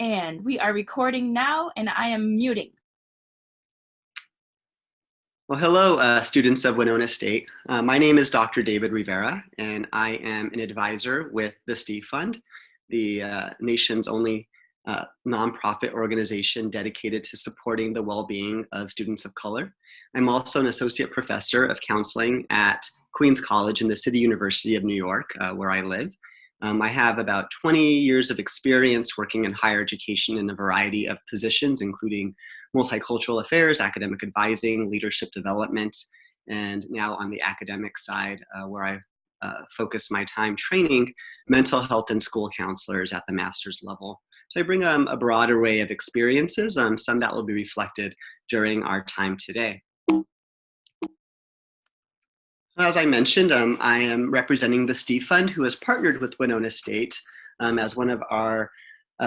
And we are recording now, and I am muting. Well, hello, students of Winona State. My name is Dr. David Rivera, and I am an advisor with the Steve Fund, the nation's only nonprofit organization dedicated to supporting the well-being of students of color. I'm also an associate professor of counseling at Queens College in the City University of New York, where I live. I have about 20 years of experience working in higher education in a variety of positions, including multicultural affairs, academic advising, leadership development, and now on the academic side, where I focus my time training mental health and school counselors at the master's level. So I bring a broad array of experiences, some that will be reflected during our time today. As I mentioned, I am representing the Steve Fund, who has partnered with Winona State as one of our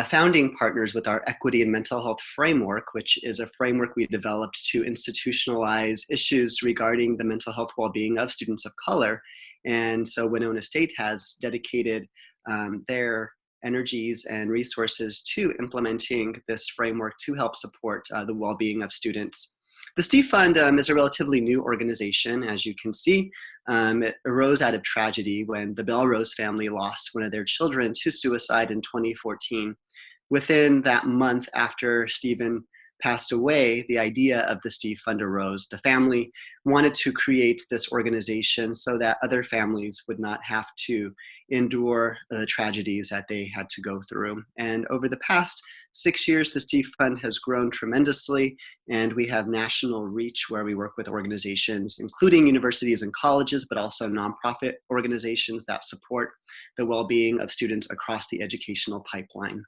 founding partners with our Equity and Mental Health Framework, which is a framework we developed to institutionalize issues regarding the mental health well-being of students of color. And so Winona State has dedicated their energies and resources to implementing this framework to help support the well-being of students. The Steve Fund is a relatively new organization, as you can see. It arose out of tragedy when the Belrose family lost one of their children to suicide in 2014. Within that month after Stephen passed away, the idea of the Steve Fund arose. The family wanted to create this organization so that other families would not have to endure the tragedies that they had to go through. And over the past 6 years, the Steve Fund has grown tremendously, and we have national reach where we work with organizations, including universities and colleges, but also nonprofit organizations that support the well-being of students across the educational pipeline.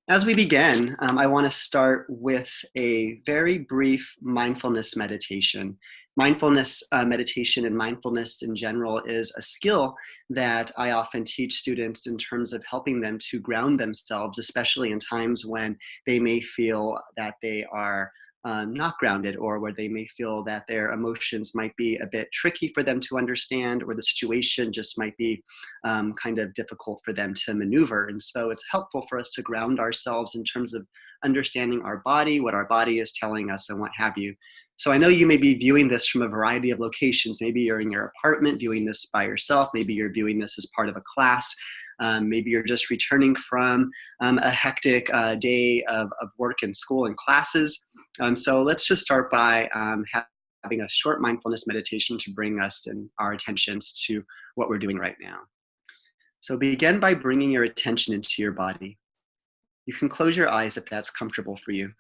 As we begin, I want to start with a very brief mindfulness meditation. Mindfulness meditation and mindfulness in general is a skill that I often teach students in terms of helping them to ground themselves, especially in times when they may feel that they are not grounded, or where they may feel that their emotions might be a bit tricky for them to understand, or the situation just might be kind of difficult for them to maneuver. And so it's helpful for us to ground ourselves in terms of understanding our body, what our body is telling us, and what have you. So I know you may be viewing this from a variety of locations. Maybe you're in your apartment viewing this by yourself. Maybe you're viewing this as part of a class. Maybe you're just returning from a hectic day of work and school and classes. So let's just start by having a short mindfulness meditation to bring us and our attentions to what we're doing right now. So begin by bringing your attention into your body. You can close your eyes if that's comfortable for you.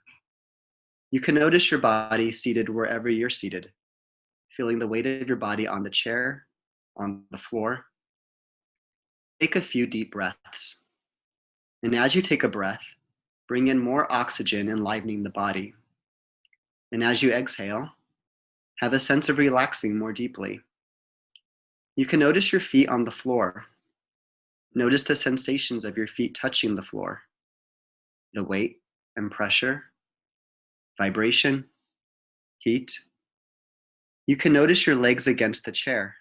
You can notice your body seated wherever you're seated, feeling the weight of your body on the chair, on the floor. Take a few deep breaths. And as you take a breath, bring in more oxygen, enlivening the body. And as you exhale, have a sense of relaxing more deeply. You can notice your feet on the floor. Notice the sensations of your feet touching the floor, the weight and pressure, vibration, heat. You can notice your legs against the chair,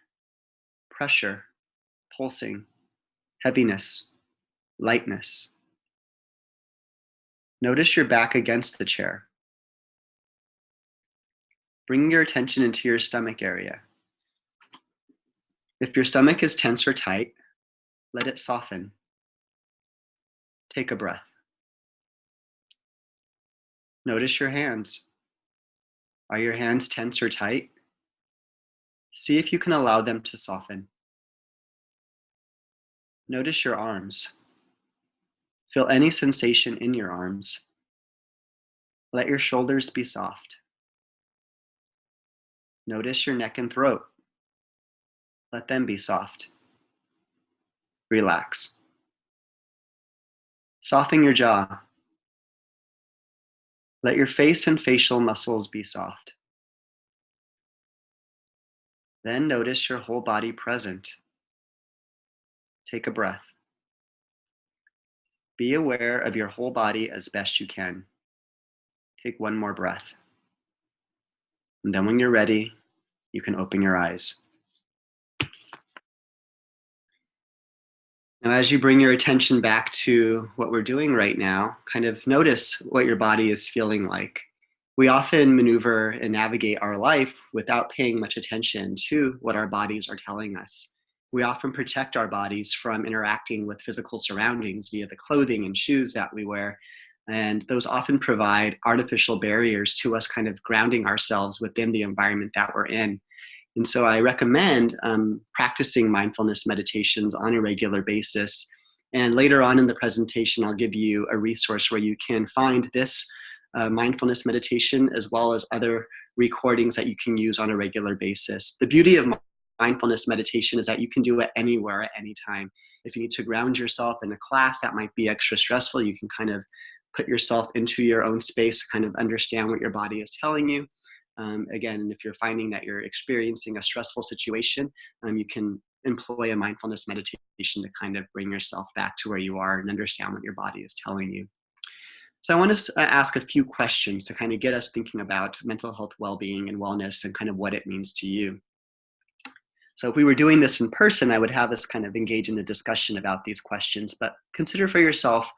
pressure, pulsing, heaviness, lightness. Notice your back against the chair. Bring your attention into your stomach area. If your stomach is tense or tight, let it soften. Take a breath. Notice your hands. Are your hands tense or tight? See if you can allow them to soften. Notice your arms. Feel any sensation in your arms. Let your shoulders be soft. Notice your neck and throat. Let them be soft. Relax. Soften your jaw. Let your face and facial muscles be soft. Then notice your whole body present. Take a breath. Be aware of your whole body as best you can. Take one more breath. And then when you're ready, you can open your eyes. Now, as you bring your attention back to what we're doing right now, kind of notice what your body is feeling like. We often maneuver and navigate our life without paying much attention to what our bodies are telling us. We often protect our bodies from interacting with physical surroundings via the clothing and shoes that we wear. And those often provide artificial barriers to us kind of grounding ourselves within the environment that we're in. And so I recommend practicing mindfulness meditations on a regular basis. And later on in the presentation, I'll give you a resource where you can find this mindfulness meditation as well as other recordings that you can use on a regular basis. The beauty of mindfulness meditation is that you can do it anywhere at any time. If you need to ground yourself in a class that might be extra stressful, you can kind of put yourself into your own space, kind of understand what your body is telling you. Again, if you're finding that you're experiencing a stressful situation, you can employ a mindfulness meditation to kind of bring yourself back to where you are and understand what your body is telling you. So I want to ask a few questions to kind of get us thinking about mental health well-being and wellness and kind of what it means to you. So if we were doing this in person, I would have us kind of engage in a discussion about these questions, but consider for yourself,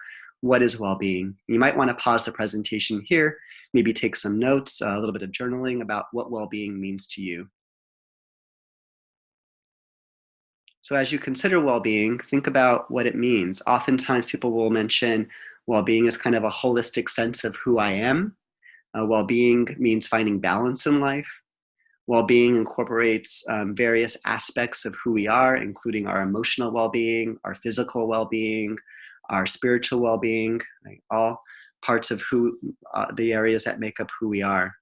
what is well-being? You might want to pause the presentation here, maybe take some notes, a little bit of journaling about what well-being means to you. So as you consider well-being, think about what it means. Oftentimes people will mention well-being as kind of a holistic sense of who I am. Well-being means finding balance in life. Well-being incorporates various aspects of who we are, including our emotional well-being, our physical well-being, our spiritual well-being, right? All parts of who the areas that make up who we are.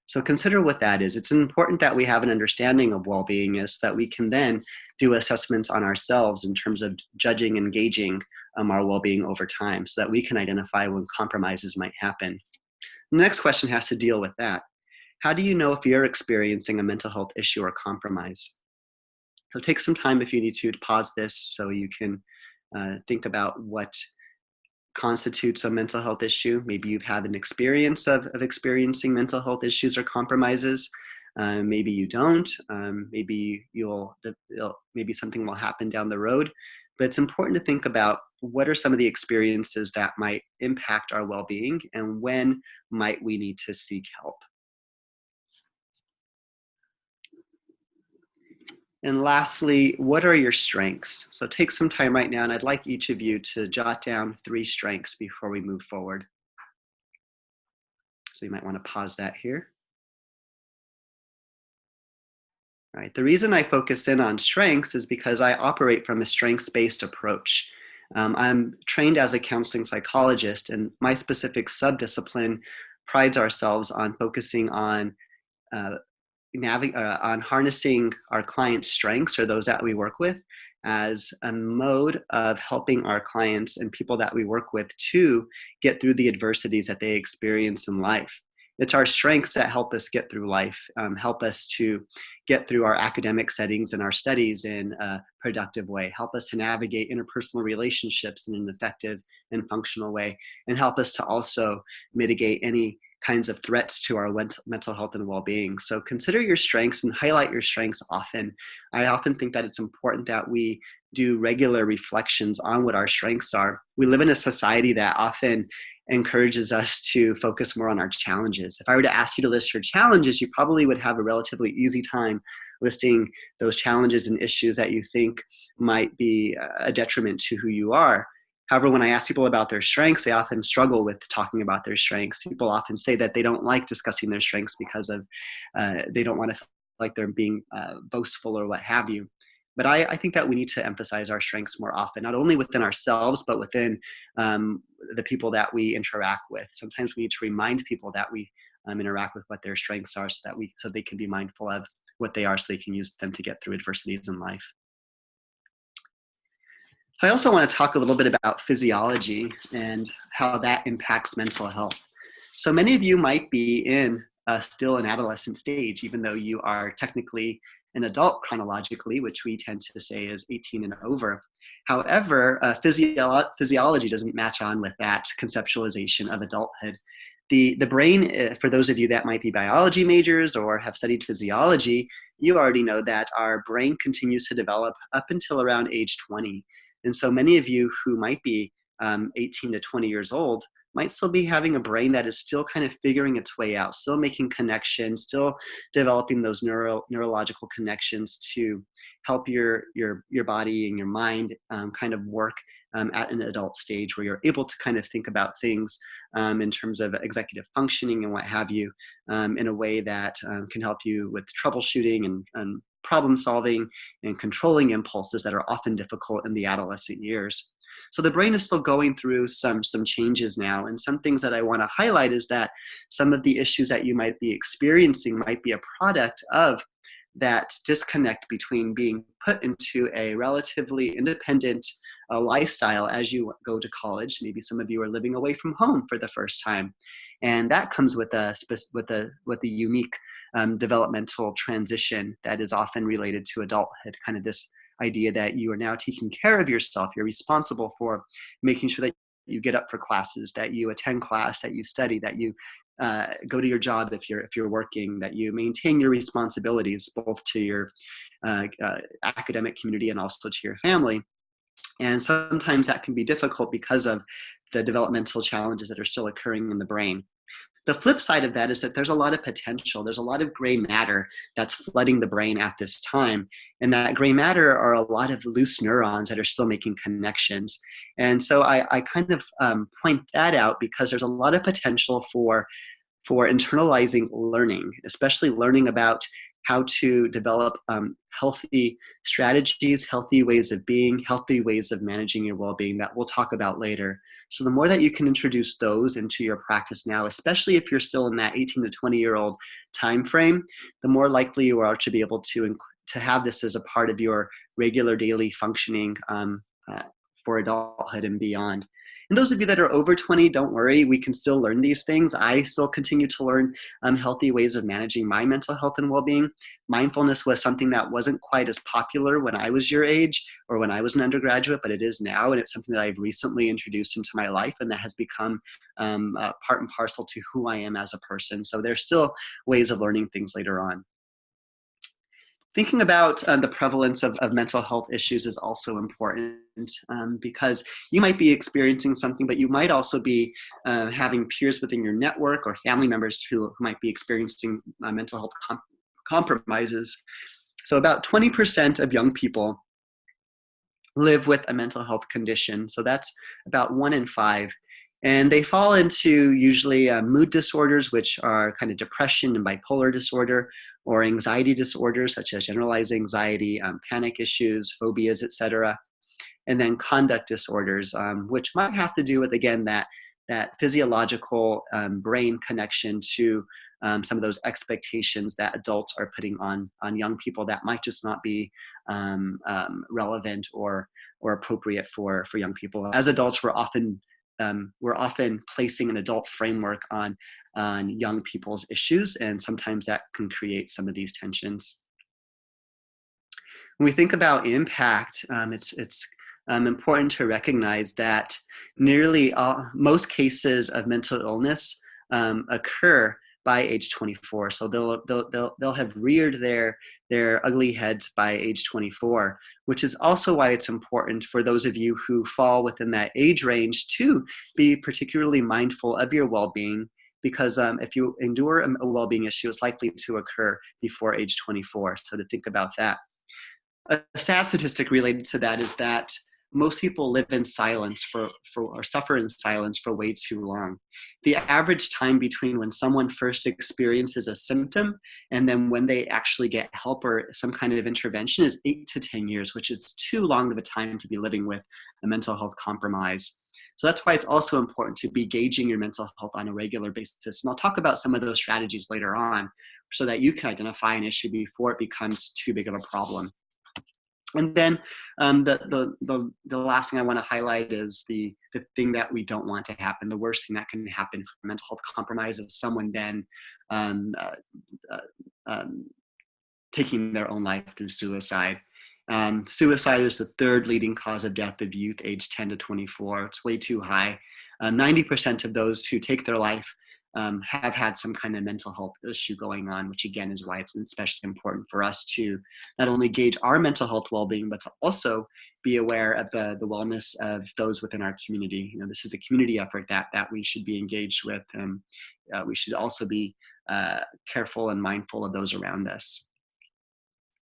So consider what that is. It's important that we have an understanding of well-being is so that we can then do assessments on ourselves in terms of judging and gauging our well-being over time so that we can identify when compromises might happen. The next question has to deal with that. How do you know if you're experiencing a mental health issue or compromise? So take some time if you need to pause this so you can think about what constitutes a mental health issue. Maybe you've had an experience of experiencing mental health issues or compromises. Maybe you don't. Maybe maybe something will happen down the road. But it's important to think about what are some of the experiences that might impact our well-being and when might we need to seek help. And lastly, what are your strengths? So take some time right now, and I'd like each of you to jot down 3 strengths before we move forward. So you might want to pause that here. All right. The reason I focus in on strengths is because I operate from a strengths-based approach. I'm trained as a counseling psychologist, and my specific subdiscipline prides ourselves on focusing on on harnessing our clients' strengths or those that we work with as a mode of helping our clients and people that we work with to get through the adversities that they experience in life. It's our strengths that help us get through life, help us to get through our academic settings and our studies in a productive way, help us to navigate interpersonal relationships in an effective and functional way, and help us to also mitigate any kinds of threats to our mental health and well-being. So consider your strengths and highlight your strengths often. I often think that it's important that we do regular reflections on what our strengths are. We live in a society that often encourages us to focus more on our challenges. If I were to ask you to list your challenges, you probably would have a relatively easy time listing those challenges and issues that you think might be a detriment to who you are. However, when I ask people about their strengths, they often struggle with talking about their strengths. People often say that they don't like discussing their strengths because of they don't want to feel like they're being boastful or what have you. But I think that we need to emphasize our strengths more often, not only within ourselves, but within the people that we interact with. Sometimes we need to remind people that we interact with what their strengths are so they can be mindful of what they are so they can use them to get through adversities in life. I also want to talk a little bit about physiology and how that impacts mental health. So many of you might be in still an adolescent stage, even though you are technically an adult chronologically, which we tend to say is 18 and over. However, physiology doesn't match on with that conceptualization of adulthood. The brain, for those of you that might be biology majors or have studied physiology, you already know that our brain continues to develop up until around age 20. And so many of you who might be 18 to 20 years old might still be having a brain that is still kind of figuring its way out, still making connections, still developing those neurological connections to help your body and your mind kind of work at an adult stage where you're able to kind of think about things in terms of executive functioning and what have you in a way that can help you with troubleshooting and problem solving and controlling impulses that are often difficult in the adolescent years. So the brain is still going through some changes now, and some things that I want to highlight is that some of the issues that you might be experiencing might be a product of that disconnect between being put into a relatively independent lifestyle as you go to college. Maybe some of you are living away from home for the first time, and that comes with a unique developmental transition that is often related to adulthood. Kind of this idea that you are now taking care of yourself. You're responsible for making sure that you get up for classes, that you attend class, that you study, that you go to your job if you're working, that you maintain your responsibilities both to your academic community and also to your family. And sometimes that can be difficult because of the developmental challenges that are still occurring in the brain. The flip side of that is that there's a lot of potential. There's a lot of gray matter that's flooding the brain at this time. And that gray matter are a lot of loose neurons that are still making connections. And so I kind of point that out because there's a lot of potential for internalizing learning, especially learning about how to develop healthy strategies, healthy ways of being, healthy ways of managing your well-being that we'll talk about later. So the more that you can introduce those into your practice now, especially if you're still in that 18 to 20-year-old time frame, the more likely you are to be able to have this as a part of your regular daily functioning for adulthood and beyond. And those of you that are over 20, don't worry, we can still learn these things. I still continue to learn healthy ways of managing my mental health and well-being. Mindfulness was something that wasn't quite as popular when I was your age or when I was an undergraduate, but it is now, and it's something that I've recently introduced into my life, and that has become part and parcel to who I am as a person. So there's still ways of learning things later on. Thinking about the prevalence of mental health issues is also important because you might be experiencing something, but you might also be having peers within your network or family members who might be experiencing mental health compromises. So about 20% of young people live with a mental health condition. So that's about 1 in 5. And they fall into usually mood disorders, which are kind of depression and bipolar disorder, or anxiety disorders such as generalized anxiety, panic issues, phobias, etc. And then conduct disorders, which might have to do with, again, that physiological brain connection to some of those expectations that adults are putting on young people that might just not be relevant or appropriate for young people. As adults, we're often placing an adult framework on young people's issues, and sometimes that can create some of these tensions. When we think about impact, it's important to recognize that most cases of mental illness occur by age 24. So they'll have reared their ugly heads by age 24, which is also why it's important for those of you who fall within that age range to be particularly mindful of your well-being, because if you endure a well-being issue, it's likely to occur before age 24. So to think about that. A sad statistic related to that is that most people live in silence or suffer in silence for way too long. The average time between when someone first experiences a symptom and then when they actually get help or some kind of intervention is 8 to 10 years, which is too long of a time to be living with a mental health compromise. So that's why it's also important to be gauging your mental health on a regular basis. And I'll talk about some of those strategies later on so that you can identify an issue before it becomes too big of a problem. And then the last thing I want to highlight is the thing that we don't want to happen. The worst thing that can happen for mental health compromise is someone then taking their own life through suicide. Suicide is the third leading cause of death of youth aged 10 to 24. It's way too high. 90% of those who take their life have had some kind of mental health issue going on, which again is why it's especially important for us to not only gauge our mental health well-being, but to also be aware of the wellness of those within our community. This is a community effort that we should be engaged with, and we should also be careful and mindful of those around us.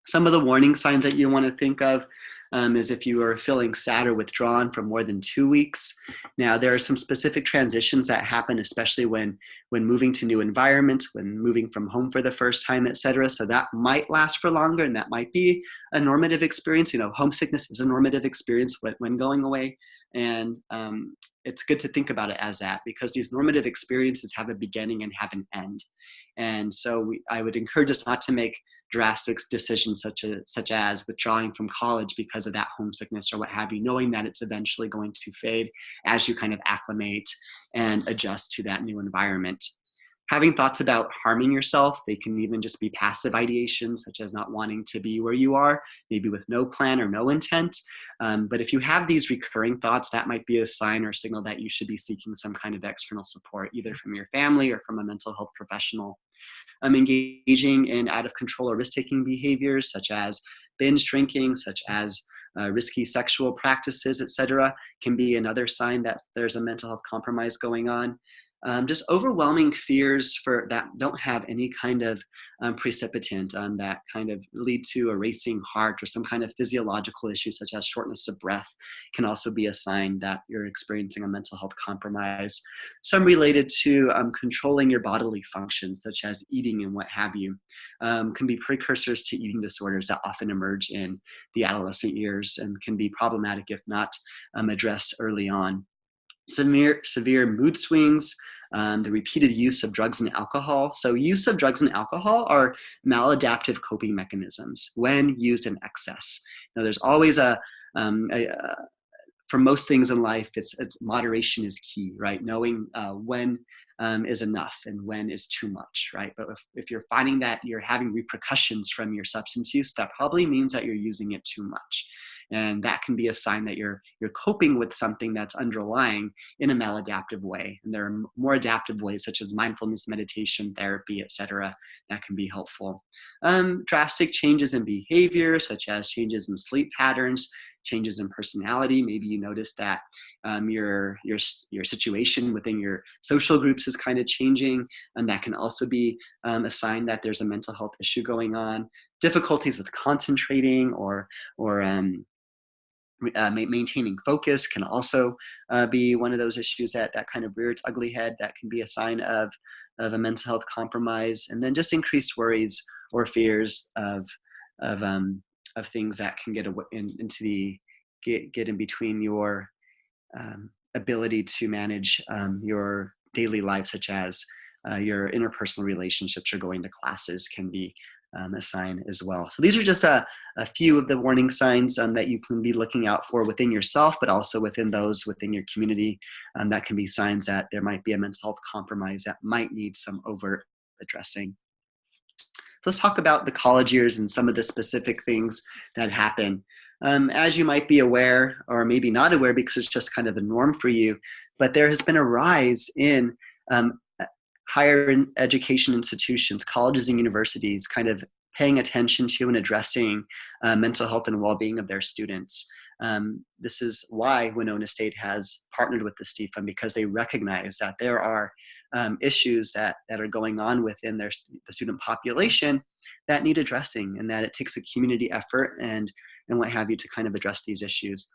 Some of the warning signs that you want to think of is if you are feeling sad or withdrawn for more than 2 weeks. Now, there are some specific transitions that happen, especially when moving to new environments, when moving from home for the first time, et cetera. So that might last for longer, and that might be a normative experience. Homesickness is a normative experience when going away. And it's good to think about it as that, because these normative experiences have a beginning and have an end. And so I would encourage us not to make drastic decisions such as withdrawing from college because of that homesickness or what have you, knowing that it's eventually going to fade as you kind of acclimate and adjust to that new environment. Having thoughts about harming yourself, they can even just be passive ideation, such as not wanting to be where you are, maybe with no plan or no intent. But if you have these recurring thoughts, that might be a sign or signal that you should be seeking some kind of external support, either from your family or from a mental health professional. Engaging in out of control or risk-taking behaviors, such as binge drinking, such as risky sexual practices, etc., can be another sign that there's a mental health compromise going on. Just overwhelming fears that don't have any kind of precipitant that kind of lead to a racing heart or some kind of physiological issue such as shortness of breath can also be a sign that you're experiencing a mental health compromise. Some related to controlling your bodily functions such as eating and what have you can be precursors to eating disorders that often emerge in the adolescent years and can be problematic if not addressed early on. Severe mood swings, the repeated use of drugs and alcohol. So use of drugs and alcohol are maladaptive coping mechanisms when used in excess. Now, there's always for most things in life, it's moderation is key, right? Knowing when is enough and when is too much, right? But if you're finding that you're having repercussions from your substance use, that probably means that you're using it too much. And that can be a sign that you're coping with something that's underlying in a maladaptive way. And there are more adaptive ways, such as mindfulness, meditation, therapy, etc., that can be helpful. Drastic changes in behavior, such as changes in sleep patterns, changes in personality. Maybe you notice that your situation within your social groups is kind of changing, and that can also be a sign that there's a mental health issue going on. Difficulties with concentrating or maintaining focus can also be one of those issues that kind of rear its ugly head. That can be a sign of a mental health compromise. And then just increased worries or fears of things that can get in between your ability to manage your daily life, such as your interpersonal relationships or going to classes can be a sign as well. So these are just a few of the warning signs that you can be looking out for within yourself, but also within those within your community. That can be signs that there might be a mental health compromise that might need some overt addressing. So let's talk about the college years and some of the specific things that happen. As you might be aware, or maybe not aware because it's just kind of the norm for you, but there has been a rise in higher education institutions, colleges and universities, kind of paying attention to and addressing mental health and well-being of their students. This is why Winona State has partnered with the Steve Fund, because they recognize that there are issues that are going on within the student population that need addressing, and that it takes a community effort and what have you to kind of address these issues.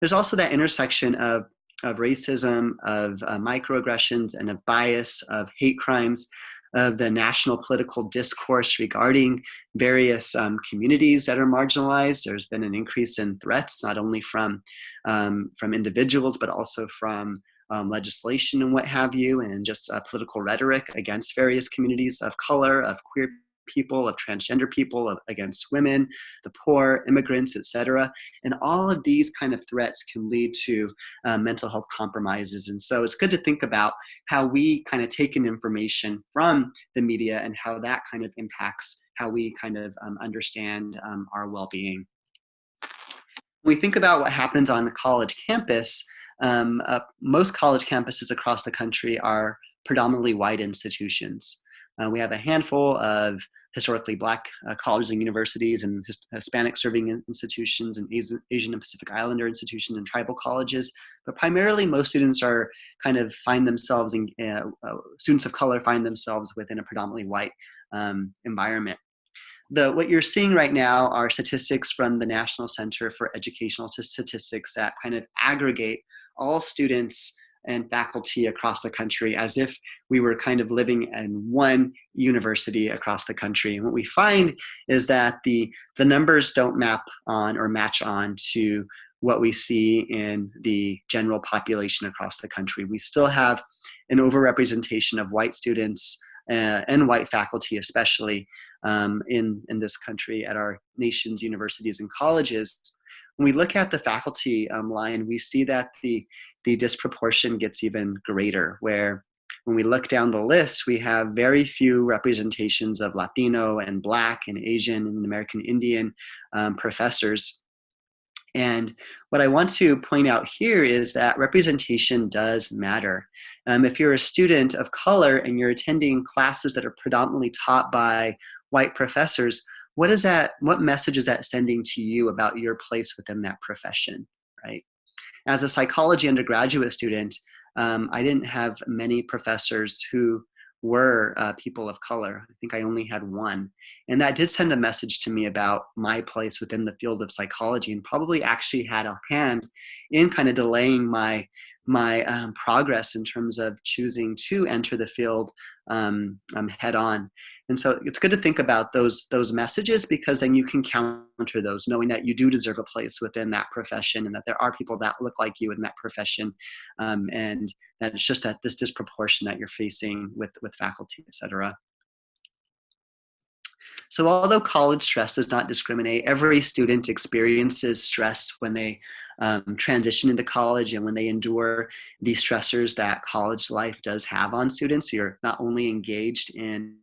There's also that intersection of racism, of microaggressions, and of bias, of hate crimes, of the national political discourse regarding various communities that are marginalized. There's been an increase in threats, not only from individuals, but also from legislation and what have you, and just political rhetoric against various communities of color, of queer people, of transgender people, against women, the poor, immigrants, etc. And all of these kind of threats can lead to mental health compromises. And so it's good to think about how we kind of take in information from the media and how that kind of impacts how we kind of understand our well-being. When we think about what happens on the college campus, most college campuses across the country are predominantly white institutions. We have a handful of historically Black colleges and universities, and Hispanic serving institutions, and Asian and Pacific Islander institutions, and tribal colleges. But primarily, most students are find themselves in, students of color find themselves within a predominantly white environment. What you're seeing right now are statistics from the National Center for Educational Statistics that kind of aggregate all students and faculty across the country as if we were kind of living in one university across the country. And what we find is that the numbers don't map on or match on to what we see in the general population across the country. We still have an overrepresentation of white students and white faculty, especially in this country at our nation's universities and colleges. When we look at the faculty line, we see that the disproportion gets even greater, where when we look down the list, we have very few representations of Latino and Black and Asian and American Indian professors. And what I want to point out here is that representation does matter. If you're a student of color and you're attending classes that are predominantly taught by white professors, what message is that sending to you about your place within that profession, right? As a psychology undergraduate student, I didn't have many professors who were people of color. I think I only had one. And that did send a message to me about my place within the field of psychology, and probably actually had a hand in kind of delaying my progress in terms of choosing to enter the field head on. And so it's good to think about those messages, because then you can counter those, knowing that you do deserve a place within that profession, and that there are people that look like you in that profession, and that it's just that this disproportion that you're facing with faculty, et cetera. So although college stress does not discriminate, every student experiences stress when they transition into college and when they endure the stressors that college life does have on students. You're not only engaged in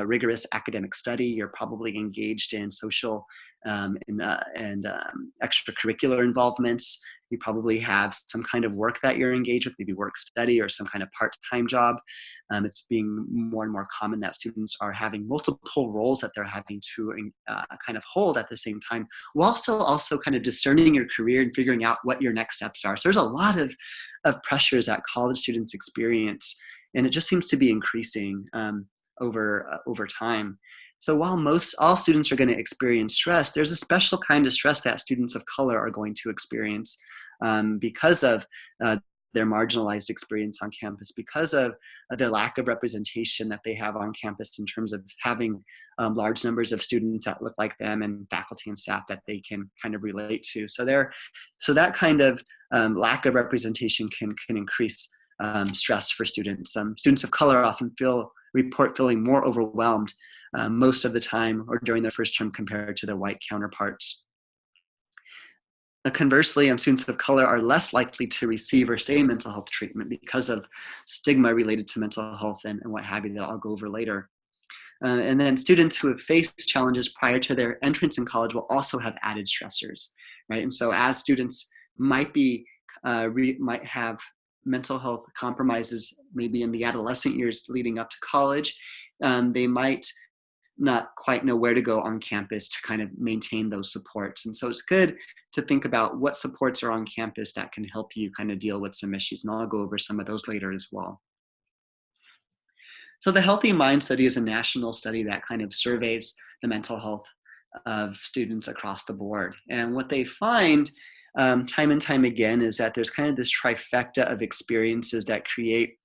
rigorous academic study, you're probably engaged in social and extracurricular involvements. You probably have some kind of work that you're engaged with, maybe work study or some kind of part-time job. It's being more and more common that students are having multiple roles that they're having to kind of hold at the same time, while still also kind of discerning your career and figuring out what your next steps are. So there's a lot of pressures that college students experience, and it just seems to be increasing over time. So while all students are going to experience stress, there's a special kind of stress that students of color are going to experience because of their marginalized experience on campus, because of their lack of representation that they have on campus in terms of having large numbers of students that look like them and faculty and staff that they can kind of relate to. So that kind of lack of representation can increase stress for students. Students of color often report feeling more overwhelmed most of the time or during their first term compared to their white counterparts. Conversely, students of color are less likely to receive or stay in mental health treatment because of stigma related to mental health and what have you that I'll go over later. And then students who have faced challenges prior to their entrance in college will also have added stressors, right? And so as students might have mental health compromises maybe in the adolescent years leading up to college, they might not quite know where to go on campus to kind of maintain those supports. And so it's good to think about what supports are on campus that can help you kind of deal with some issues. And I'll go over some of those later as well. So the Healthy Mind Study is a national study that kind of surveys the mental health of students across the board. And what they find time and time again is that there's kind of this trifecta of experiences that create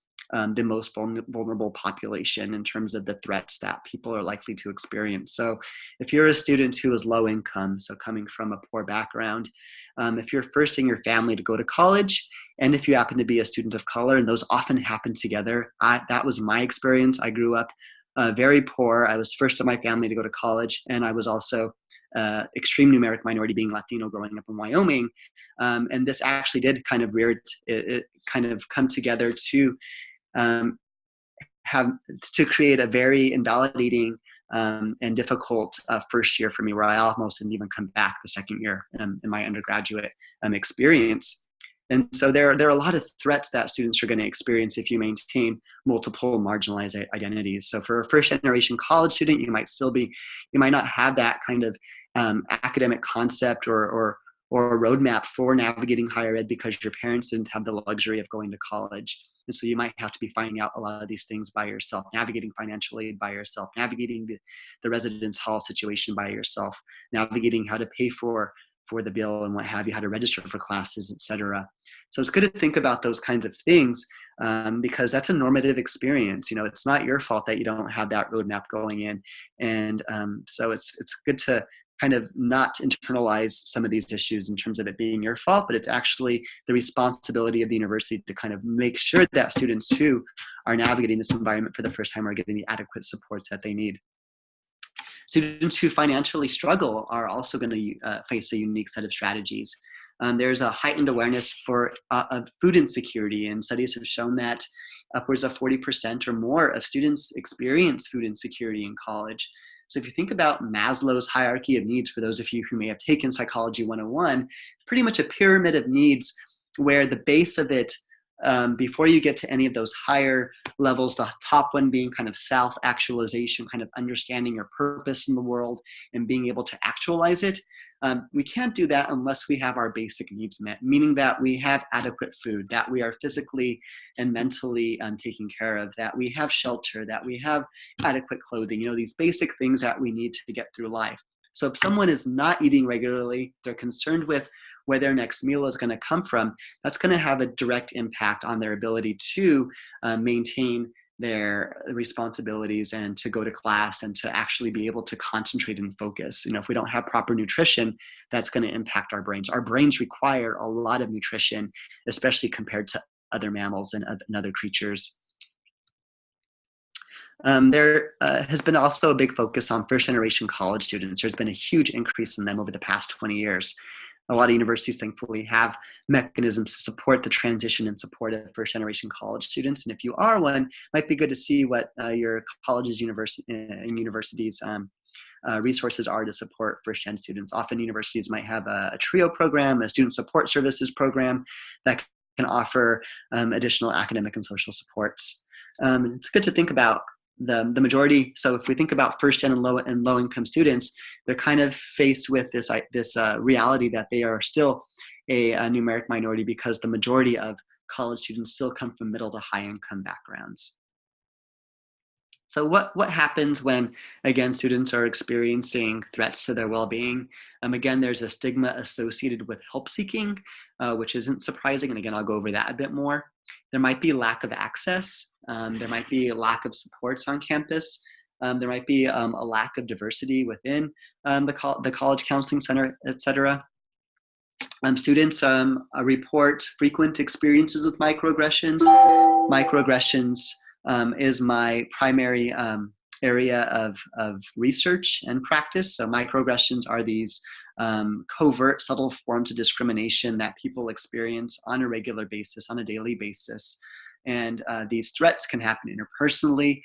the most vulnerable population in terms of the threats that people are likely to experience. So if you're a student who is low income, so coming from a poor background, if you're first in your family to go to college, and if you happen to be a student of color, and those often happen together, that was my experience. I grew up very poor. I was first in my family to go to college, and I was also extreme numeric minority, being Latino growing up in Wyoming. And this actually did kind of it kind of come together to create a very invalidating and difficult first year for me, where I almost didn't even come back the second year in my undergraduate experience. And so there are a lot of threats that students are going to experience if you maintain multiple marginalized identities. So for a first generation college student, you might not have that kind of academic concept or a roadmap for navigating higher ed because your parents didn't have the luxury of going to college. And so you might have to be finding out a lot of these things by yourself, navigating financial aid by yourself, navigating the residence hall situation by yourself, navigating how to pay for the bill and what have you, how to register for classes, etc. So it's good to think about those kinds of things because that's a normative experience. It's not your fault that you don't have that roadmap going in. And so it's good to kind of not internalize some of these issues in terms of it being your fault, but it's actually the responsibility of the university to kind of make sure that students who are navigating this environment for the first time are getting the adequate supports that they need. Students who financially struggle are also going to face a unique set of strategies. There's a heightened awareness for food insecurity, and studies have shown that upwards of 40% or more of students experience food insecurity in college. So if you think about Maslow's hierarchy of needs, for those of you who may have taken Psychology 101, pretty much a pyramid of needs where the base of it, before you get to any of those higher levels, the top one being kind of self-actualization, kind of understanding your purpose in the world and being able to actualize it. We can't do that unless we have our basic needs met, meaning that we have adequate food, that we are physically and mentally taken care of, that we have shelter, that we have adequate clothing, these basic things that we need to get through life. So if someone is not eating regularly, they're concerned with where their next meal is going to come from, that's going to have a direct impact on their ability to maintain their responsibilities and to go to class and to actually be able to concentrate and focus. If we don't have proper nutrition, that's going to impact our brains. Our brains require a lot of nutrition, especially compared to other mammals and other creatures. There has been also a big focus on first-generation college students. There's been a huge increase in them over the past 20 years. A lot of universities, thankfully, have mechanisms to support the transition and support of first-generation college students. And if you are one, it might be good to see what your colleges and universities resources are to support first-gen students. Often universities might have a TRIO program, a student support services program that can offer additional academic and social supports. It's good to think about the majority. So if we think about first-gen and low-income students, they're kind of faced with this reality that they are still a numeric minority because the majority of college students still come from middle to high-income backgrounds. So what happens when, again, students are experiencing threats to their well-being? Again, there's a stigma associated with help seeking, which isn't surprising. And again, I'll go over that a bit more. There might be lack of access. There might be a lack of supports on campus. There might be a lack of diversity within the college counseling center, et cetera. Students report frequent experiences with microaggressions. Microaggressions is my primary area of research and practice. So microaggressions are these covert, subtle forms of discrimination that people experience on a regular basis, on a daily basis. And these threats can happen interpersonally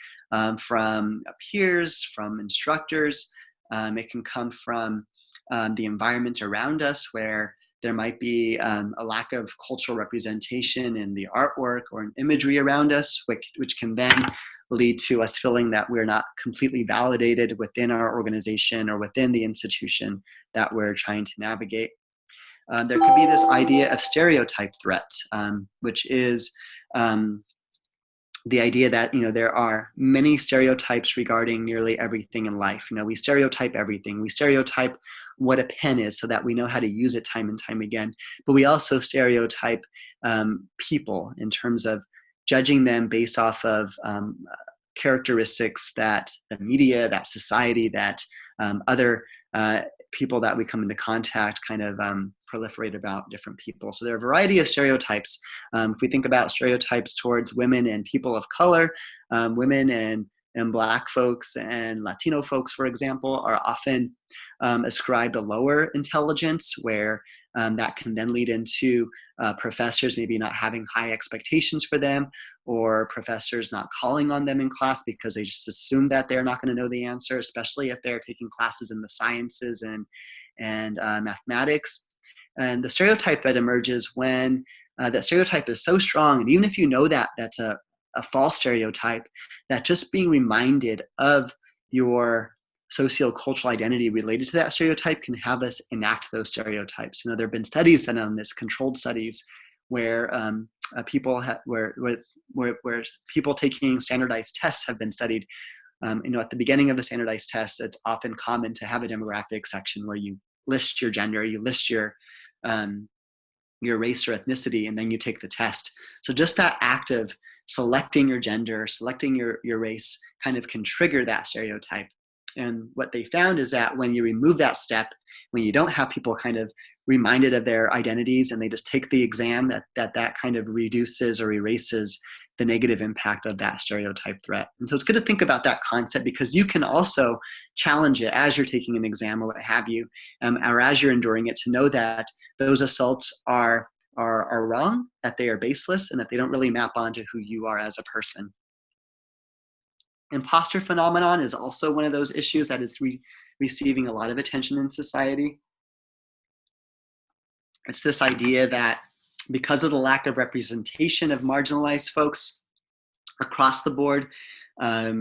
from peers, from instructors. It can come from the environment around us where there might be a lack of cultural representation in the artwork or in imagery around us, which can then lead to us feeling that we're not completely validated within our organization or within the institution that we're trying to navigate. There could be this idea of stereotype threat, which is the idea that there are many stereotypes regarding nearly everything in life. We stereotype everything. We stereotype what a pen is so that we know how to use it time and time again. But we also stereotype people in terms of judging them based off of characteristics that the media, that society, that other people that we come into contact kind of proliferate about different people. So there are a variety of stereotypes. If we think about stereotypes towards women and people of color, women and Black folks and Latino folks, for example, are often ascribed a lower intelligence, where that can then lead into professors maybe not having high expectations for them, or professors not calling on them in class because they just assume that they're not going to know the answer, especially if they're taking classes in the sciences and mathematics. And the stereotype that emerges when that stereotype is so strong. And even if you know that that's a false stereotype, that just being reminded of your sociocultural identity related to that stereotype can have us enact those stereotypes. There have been studies done on this, controlled studies, where where people taking standardized tests have been studied. At the beginning of a standardized test, it's often common to have a demographic section where you list your gender, you list your race or ethnicity, and then you take the test. So just that act of selecting your gender, selecting your race kind of can trigger that stereotype. And what they found is that when you remove that step, when you don't have people kind of reminded of their identities and they just take the exam, that kind of reduces or erases the negative impact of that stereotype threat. And so it's good to think about that concept, because you can also challenge it as you're taking an exam or what have you, or as you're enduring it, to know that those assaults are wrong, that they are baseless, and that they don't really map onto who you are as a person. Imposter phenomenon is also one of those issues that is receiving a lot of attention in society. It's this idea that because of the lack of representation of marginalized folks across the board,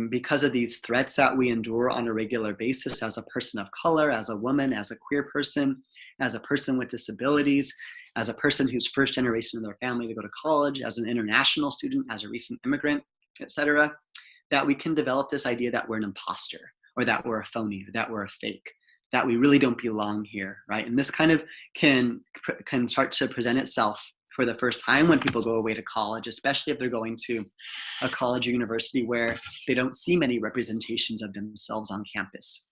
because of these threats that we endure on a regular basis as a person of color, as a woman, as a queer person, as a person with disabilities, as a person who's first generation in their family to go to college, as an international student, as a recent immigrant, etc., that we can develop this idea that we're an imposter, or that we're a phony, or that we're a fake, that we really don't belong here, right? And this kind of can start to present itself for the first time when people go away to college, especially if they're going to a college or university where they don't see many representations of themselves on campus,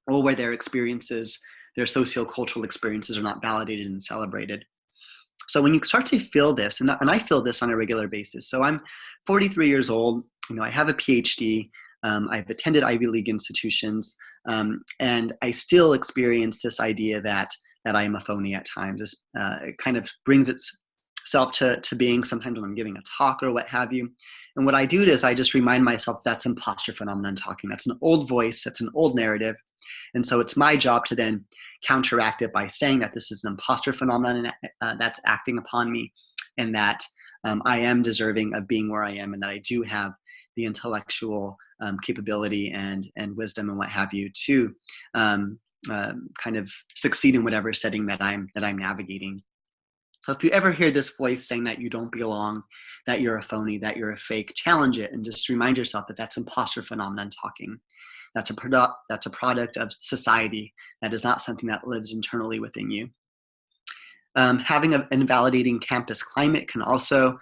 or where their experiences, their sociocultural experiences, are not validated and celebrated. So when you start to feel this, and I feel this on a regular basis. So I'm 43 years old. I have a PhD. I've attended Ivy League institutions, and I still experience this idea that I am a phony at times. It kind of brings itself to being sometimes when I'm giving a talk or what have you. And what I do is I just remind myself that's imposter phenomenon talking. That's an old voice. That's an old narrative. And so it's my job to then counteract it by saying that this is an imposter phenomenon that's acting upon me, and that I am deserving of being where I am, and that I do have the intellectual capability and wisdom and what have you to kind of succeed in whatever setting that I'm navigating. So if you ever hear this voice saying that you don't belong, that you're a phony, that you're a fake, challenge it and just remind yourself that that's imposter phenomenon talking. That's a product of society. That is not something that lives internally within you. Having an invalidating campus climate can also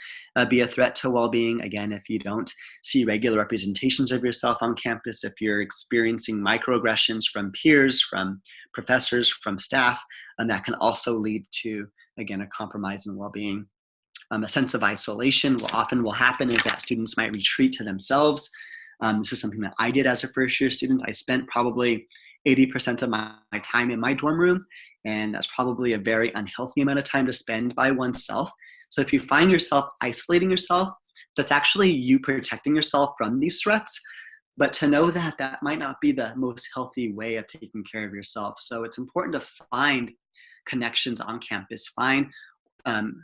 be a threat to well-being. Again, if you don't see regular representations of yourself on campus, if you're experiencing microaggressions from peers, from professors, from staff, that can also lead to, again, a compromise in well-being. A sense of isolation often will happen is that students might retreat to themselves. This is something that I did as a first-year student. I spent probably 80% of my time in my dorm room, and that's probably a very unhealthy amount of time to spend by oneself. So if you find yourself isolating yourself, that's actually you protecting yourself from these threats, but to know that that might not be the most healthy way of taking care of yourself. So it's important to find connections on campus, find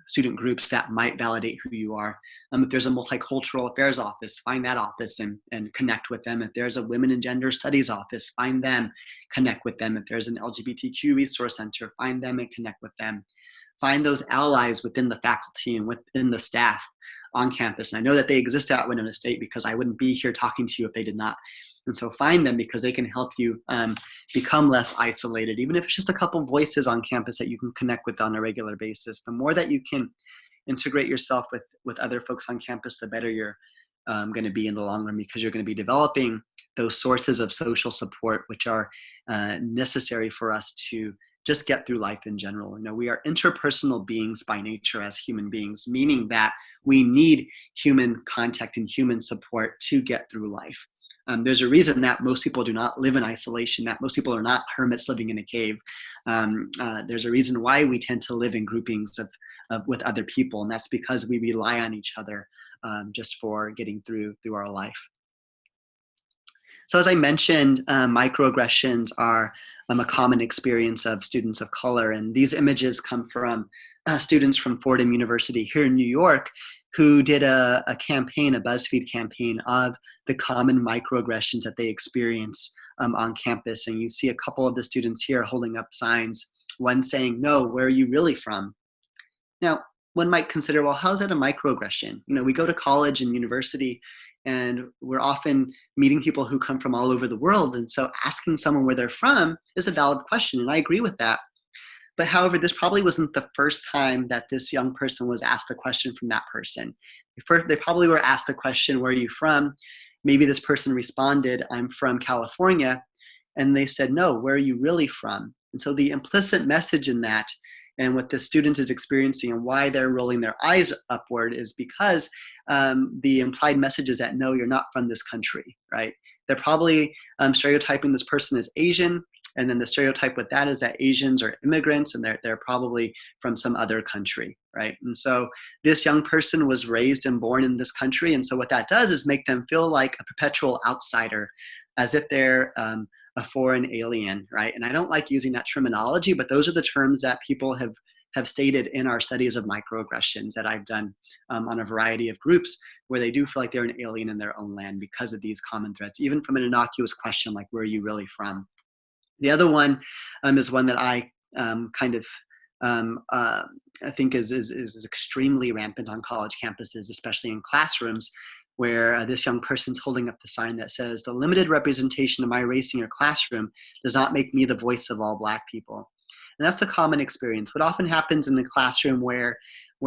student groups that might validate who you are. If there's a multicultural affairs office, find that office and connect with them. If there's a women and gender studies office, find them, connect with them. If there's an LGBTQ resource center, find them and connect with them. Find those allies within the faculty and within the staff on campus. And I know that they exist at Winona State because I wouldn't be here talking to you if they did not. And so find them because they can help you become less isolated, even if it's just a couple voices on campus that you can connect with on a regular basis. The more that you can integrate yourself with other folks on campus, the better you're going to be in the long run, because you're going to be developing those sources of social support, which are necessary for us to just get through life in general. We are interpersonal beings by nature as human beings, meaning that we need human contact and human support to get through life. There's a reason that most people do not live in isolation, that most people are not hermits living in a cave. There's a reason why we tend to live in groupings with other people, and that's because we rely on each other just for getting through our life. So as I mentioned, microaggressions are a common experience of students of color, and these images come from students from Fordham University here in New York who did a campaign, a BuzzFeed campaign of the common microaggressions that they experience on campus. And you see a couple of the students here holding up signs, one saying, "No, where are you really from?" Now, one might consider, well, how's that a microaggression? You know, we go to college and university and we're often meeting people who come from all over the world. And so asking someone where they're from is a valid question. And I agree with that. But however, this probably wasn't the first time that this young person was asked a question from that person. They probably were asked the question, "Where are you from?" Maybe this person responded, "I'm from California." And they said, "No, where are you really from?" And so the implicit message in that and what the student is experiencing and why they're rolling their eyes upward is because the implied message is that, no, you're not from this country, right? They're probably stereotyping this person as Asian. And then the stereotype with that is that Asians are immigrants and they're probably from some other country, right? And so this young person was raised and born in this country. And so what that does is make them feel like a perpetual outsider, as if they're a foreign alien, right? And I don't like using that terminology, but those are the terms that people have stated in our studies of microaggressions that I've done on a variety of groups, where they do feel like they're an alien in their own land because of these common threats, even from an innocuous question like, "Where are you really from?" The other one is one that I I think is extremely rampant on college campuses, especially in classrooms, where this young person's holding up the sign that says, "The limited representation of my race in your classroom does not make me the voice of all Black people." And that's a common experience. What often happens in the classroom where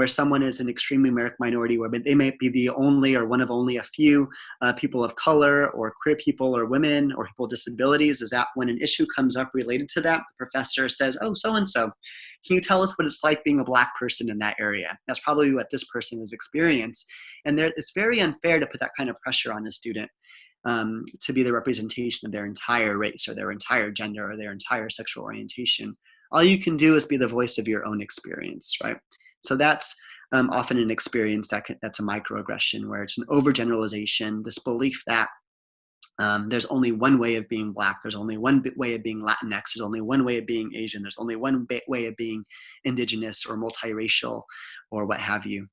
someone is an extremely minority, where they might be the only or one of only a few people of color or queer people or women or people with disabilities, is that when an issue comes up related to that, the professor says, "Oh, so-and-so, can you tell us what it's like being a Black person in that area?" That's probably what this person has experienced. And it's very unfair to put that kind of pressure on a student to be the representation of their entire race or their entire gender or their entire sexual orientation. All you can do is be the voice of your own experience, right? So that's often an experience that's a microaggression, where it's an overgeneralization, this belief that there's only one way of being Black, there's only one way of being Latinx, there's only one way of being Asian, there's only one way of being indigenous or multiracial or what have you.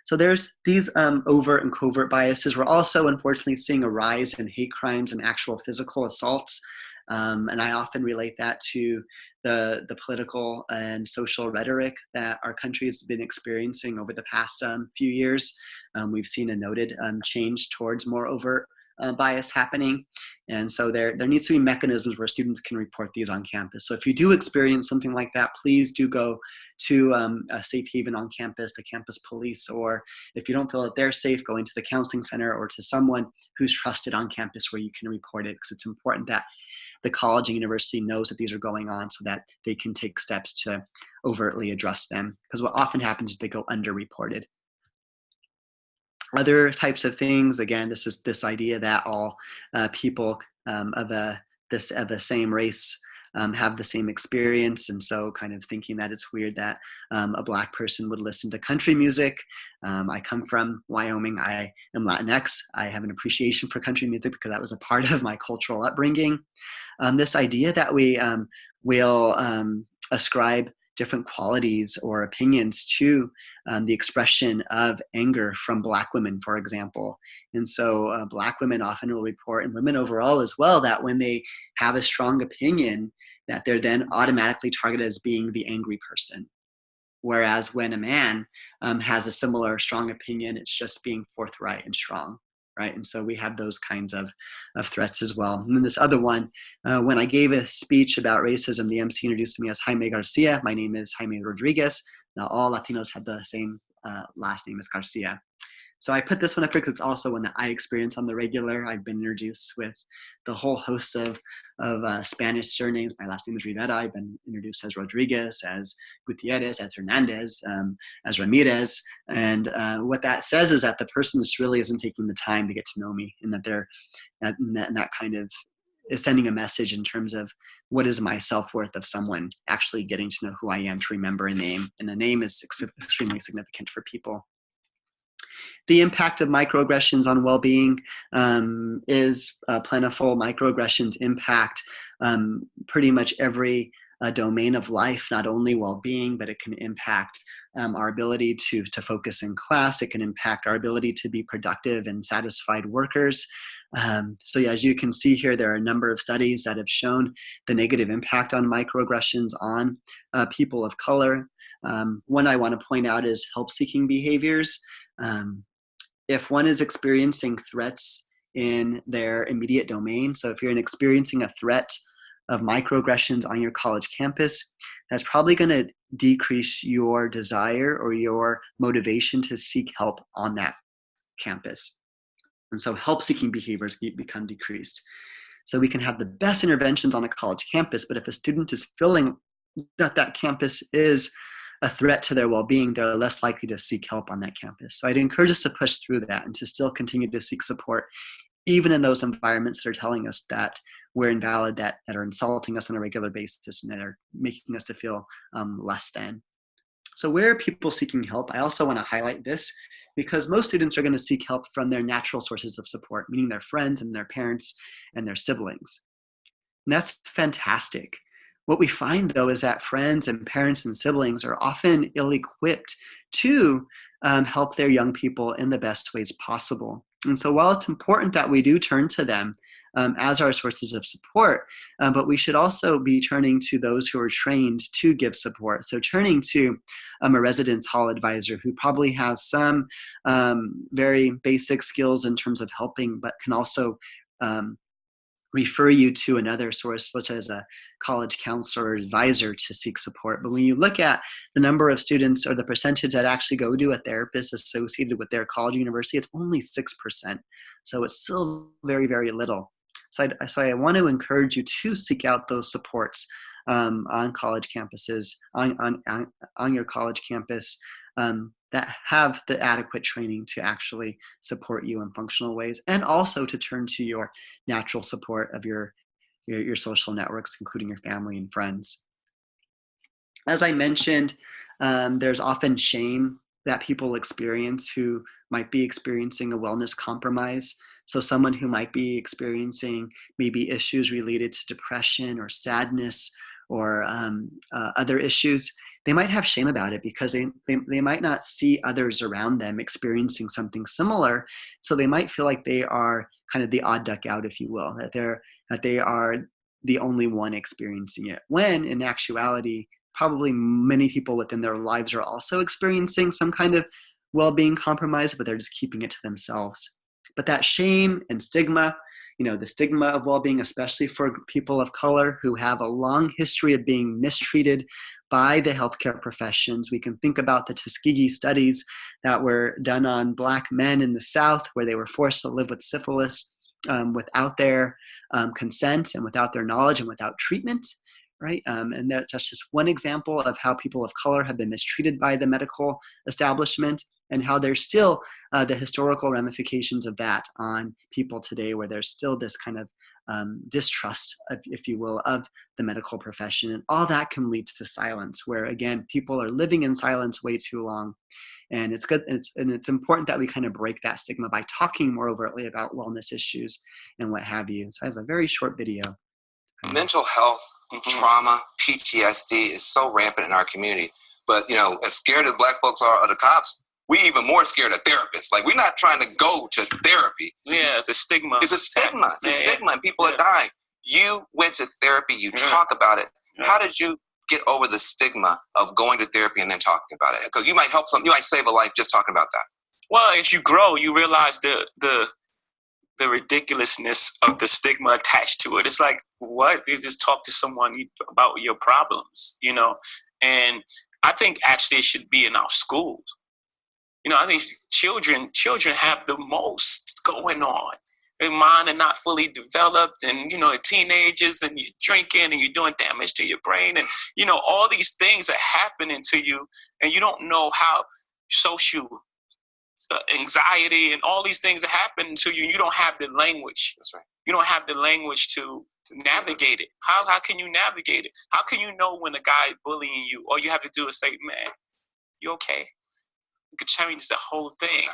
So there's these overt and covert biases. We're also unfortunately seeing a rise in hate crimes and actual physical assaults. And I often relate that to the political and social rhetoric that our country has been experiencing over the past few years. We've seen a noted change towards more overt bias happening. And so there needs to be mechanisms where students can report these on campus. So if you do experience something like that, please do go to a safe haven on campus, the campus police, or if you don't feel that they're safe, going to the counseling center or to someone who's trusted on campus where you can report it, because it's important that the college and university knows that these are going on so that they can take steps to overtly address them. Because what often happens is they go underreported. Other types of things, again, this is this idea that all people of the same race have the same experience, and so kind of thinking that it's weird that a Black person would listen to country music. I come from Wyoming. I am Latinx. I have an appreciation for country music because that was a part of my cultural upbringing. This idea that we will ascribe different qualities or opinions to the expression of anger from Black women, for example. And so Black women often will report, and women overall as well, that when they have a strong opinion, that they're then automatically targeted as being the angry person. Whereas when a man has a similar strong opinion, it's just being forthright and strong, right? And so we have those kinds of threats as well. And then this other one, when I gave a speech about racism, the MC introduced me as Jaime Garcia. My name is Jaime Rodriguez. Now all Latinos have the same last name as Garcia. So I put this one up because it's also one that I experience on the regular. I've been introduced with the whole host of Spanish surnames. My last name is Rivera. I've been introduced as Rodriguez, as Gutierrez, as Hernandez, as Ramirez. And what that says is that the person just really isn't taking the time to get to know me, and that they're that kind of is sending a message in terms of what is my self-worth of someone actually getting to know who I am, to remember a name. And a name is extremely significant for people. The impact of microaggressions on well-being is plentiful. Microaggressions impact pretty much every domain of life, not only well-being, but it can impact our ability to focus in class. It can impact our ability to be productive and satisfied workers. So yeah, as you can see here, there are a number of studies that have shown the negative impact on microaggressions on people of color. One I want to point out is help-seeking behaviors. If one is experiencing threats in their immediate domain, so if you're experiencing a threat of microaggressions on your college campus, that's probably going to decrease your desire or your motivation to seek help on that campus. And so help-seeking behaviors become decreased. So we can have the best interventions on a college campus, but if a student is feeling that that campus is a threat to their well-being, they're less likely to seek help on that campus. So I'd encourage us to push through that and to still continue to seek support, even in those environments that are telling us that we're invalid, that are insulting us on a regular basis, and that are making us to feel less than. So where are people seeking help? I also want to highlight this because most students are going to seek help from their natural sources of support, meaning their friends and their parents and their siblings. And that's fantastic. What we find, though, is that friends and parents and siblings are often ill-equipped to help their young people in the best ways possible. And so while it's important that we do turn to them as our sources of support, but we should also be turning to those who are trained to give support. So turning to a residence hall advisor who probably has some very basic skills in terms of helping, but can also refer you to another source, such as a college counselor or advisor, to seek support. But when you look at the number of students or the percentage that actually go to a therapist associated with their college or university, it's only 6%. So it's still very, very little. So I want to encourage you to seek out those supports on college campuses, on your college campus, that have the adequate training to actually support you in functional ways, and also to turn to your natural support of your social networks, including your family and friends. As I mentioned, there's often shame that people experience who might be experiencing a wellness compromise. So someone who might be experiencing maybe issues related to depression or sadness or other issues, they might have shame about it because they might not see others around them experiencing something similar. So they might feel like they are kind of the odd duck out, if you will, that they are the only one experiencing it. When in actuality, probably many people within their lives are also experiencing some kind of well-being compromise, but they're just keeping it to themselves. But that shame and stigma, the stigma of well-being, especially for people of color who have a long history of being mistreated by the healthcare professions. We can think about the Tuskegee studies that were done on Black men in the South, where they were forced to live with syphilis without their consent and without their knowledge and without treatment. Right? And that's just one example of how people of color have been mistreated by the medical establishment, and how there's still the historical ramifications of that on people today, where there's still this kind of distrust, if you will, of the medical profession. And all that can lead to silence, where, again, people are living in silence way too long. And it's good, and it's important that we kind of break that stigma by talking more overtly about wellness issues and what have you. So I have a very short video. Mental health, trauma, PTSD is so rampant in our community. But, as scared as Black folks are of the cops, we even more scared of therapists. Like, we're not trying to go to therapy. Yeah, it's a stigma. It's a stigma. It's a stigma, and people are dying. You went to therapy. You talk about it. How did you get over the stigma of going to therapy and then talking about it? Because you might help you might save a life just talking about that. Well, as you grow, you realize the ridiculousness of the stigma attached to it. It's like, what? You just talk to someone about your problems, And I think actually it should be in our schools. I think children have the most going on. Their mind are not fully developed, and teenagers, and you're drinking and you're doing damage to your brain, and all these things are happening to you, and you don't know how social anxiety and all these things are happening to you. You don't have the language. That's right. You don't have the language to navigate it. How can you navigate it? How can you know when a guy is bullying you? All you have to do is say, "Man, you okay?" You could change the whole thing.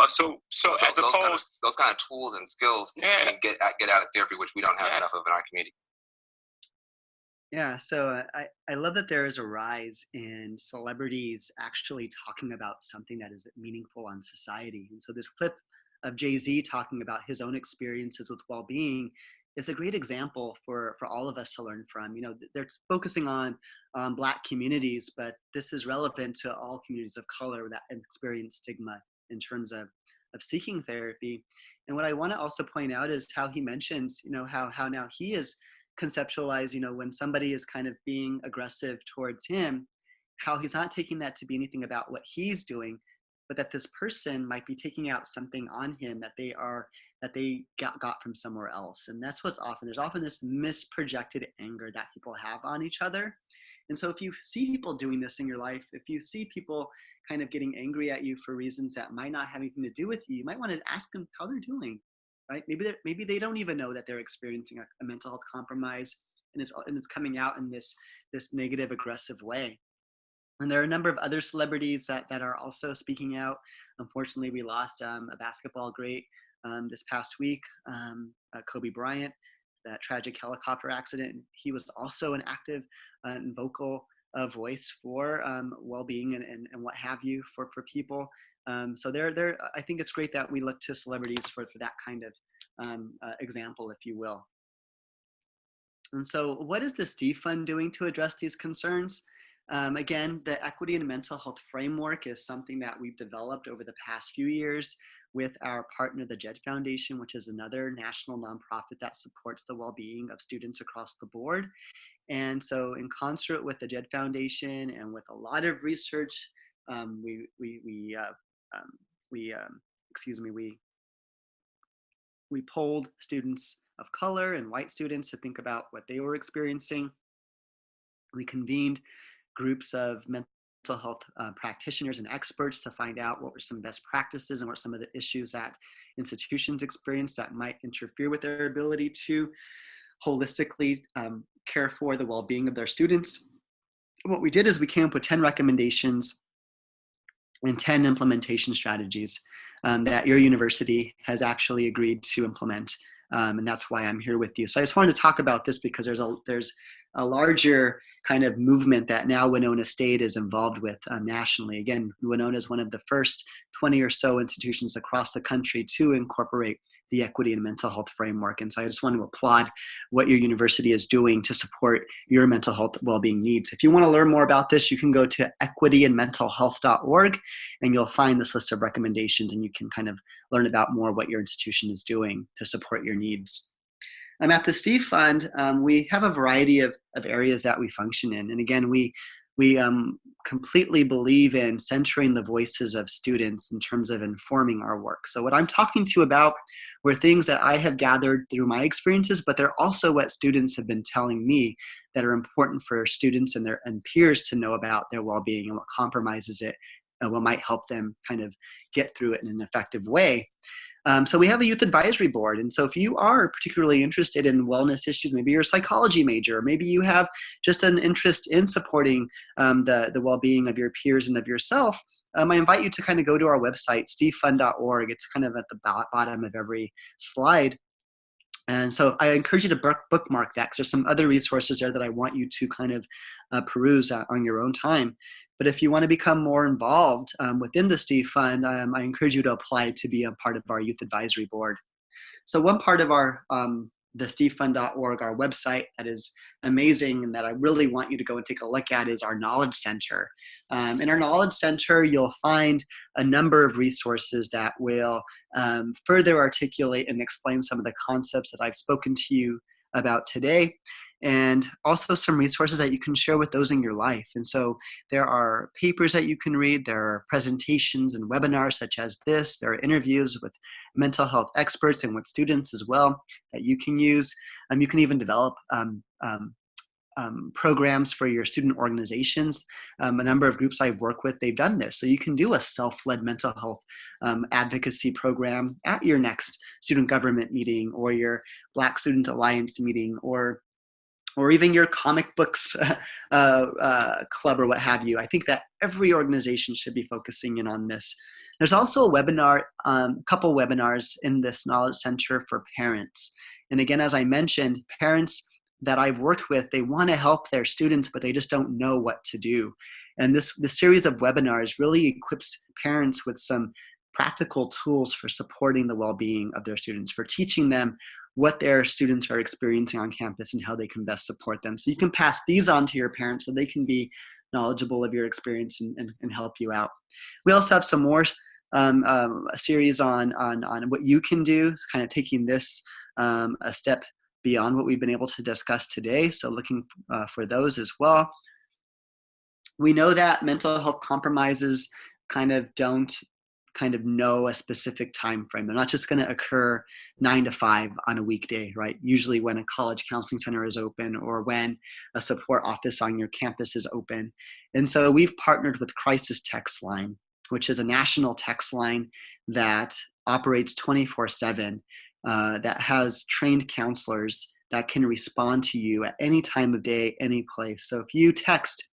So as opposed those kind of tools and skills can get out of therapy, which we don't have enough of in our community. Yeah, so I love that there is a rise in celebrities actually talking about something that is meaningful on society. And so this clip of Jay-Z talking about his own experiences with well-being is a great example for all of us to learn from. You know, they're focusing on Black communities, but this is relevant to all communities of color that experience stigma in terms of seeking therapy. And what I want to also point out is how he mentions, you know, how now he is conceptualize, you know, when somebody is kind of being aggressive towards him, how he's not taking that to be anything about what he's doing, but that this person might be taking out something on him that they got from somewhere else. And that's what's often, there's often this misprojected anger that people have on each other. And so if you see people doing this in your life, if you see people kind of getting angry at you for reasons that might not have anything to do with you, you might want to ask them how they're doing, right? Maybe they don't even know that they're experiencing a mental health compromise, and it's coming out in this negative, aggressive way. And there are a number of other celebrities that are also speaking out. Unfortunately, we lost a basketball great this past week, Kobe Bryant, that tragic helicopter accident. He was also an active and vocal voice for well-being and what have you for people. So I think it's great that we look to celebrities for that kind of example, if you will. And so what is the Steve Fund doing to address these concerns? Again, the equity and mental health framework is something that we've developed over the past few years with our partner, the JED Foundation, which is another national nonprofit that supports the well-being of students across the board. And so in concert with the JED Foundation and with a lot of research, we polled students of color and white students to think about what they were experiencing. We convened groups of mental health practitioners and experts to find out what were some best practices and what some of the issues that institutions experience that might interfere with their ability to holistically care for the well-being of their students. What we did is we came up with 10 recommendations and 10 implementation strategies that your university has actually agreed to implement. And that's why I'm here with you. So I just wanted to talk about this because there's a larger kind of movement that now Winona State is involved with nationally. Again, Winona is one of the first 20 or so institutions across the country to incorporate the equity and mental health framework. And so I just want to applaud what your university is doing to support your mental health well-being needs. If you want to learn more about this, you can go to equityandmentalhealth.org and you'll find this list of recommendations and you can kind of learn about more what your institution is doing to support your needs. At the Steve Fund, we have a variety of areas that we function in. And again, we completely believe in centering the voices of students in terms of informing our work. So what I'm talking to you about were things that I have gathered through my experiences, but they're also what students have been telling me that are important for students and their peers to know about their well-being and what compromises it and what might help them kind of get through it in an effective way. So we have a youth advisory board. And so if you are particularly interested in wellness issues, maybe you're a psychology major, or maybe you have just an interest in supporting the well-being of your peers and of yourself, I invite you to kind of go to our website, stevefund.org. It's kind of at the bottom of every slide. And so I encourage you to bookmark that because there's some other resources there that I want you to kind of peruse on your own time. But if you want to become more involved within the Steve Fund, I encourage you to apply to be a part of our youth advisory board. So one part of our the stevefund.org, our website that is amazing and that I really want you to go and take a look at is our Knowledge Center. In our Knowledge Center, you'll find a number of resources that will further articulate and explain some of the concepts that I've spoken to you about today, and also some resources that you can share with those in your life. And so there are papers that you can read, there are presentations and webinars such as this, there are interviews with mental health experts and with students as well that you can use. You can even develop programs for your student organizations. A number of groups I've worked with, they've done this. So you can do a self-led mental health advocacy program at your next student government meeting or your Black Student Alliance meeting or even your comic books club or what have you. I think that every organization should be focusing in on this. There's also a webinar, couple webinars in this Knowledge Center for parents. And again, as I mentioned, parents that I've worked with, they want to help their students, but they just don't know what to do. And this series of webinars really equips parents with some practical tools for supporting the well-being of their students, for teaching them what their students are experiencing on campus and how they can best support them. So you can pass these on to your parents so they can be knowledgeable of your experience and help you out. We also have some more a series on what you can do, kind of taking this a step beyond what we've been able to discuss today. So looking for those as well. We know that mental health compromises don't know a specific time frame. They're not just going to occur 9 to 5 on a weekday, right? Usually when a college counseling center is open or when a support office on your campus is open. And so we've partnered with Crisis Text Line, which is a national text line that operates 24/7, that has trained counselors that can respond to you at any time of day, any place. So if you text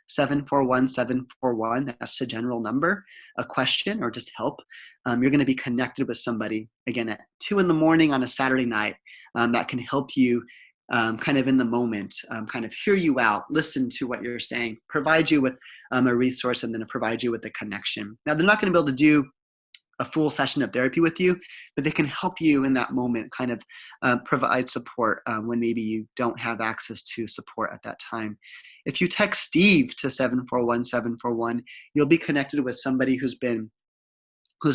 741-741, that's the general number, a question or just help, you're going to be connected with somebody, again, at 2 in the morning on a Saturday night, that can help you kind of in the moment, kind of hear you out, listen to what you're saying, provide you with a resource, and then provide you with a connection. Now, they're not going to be able to do a full session of therapy with you, but they can help you in that moment, kind of provide support when maybe you don't have access to support at that time. If you text Steve to 741-741, you'll be connected with somebody who's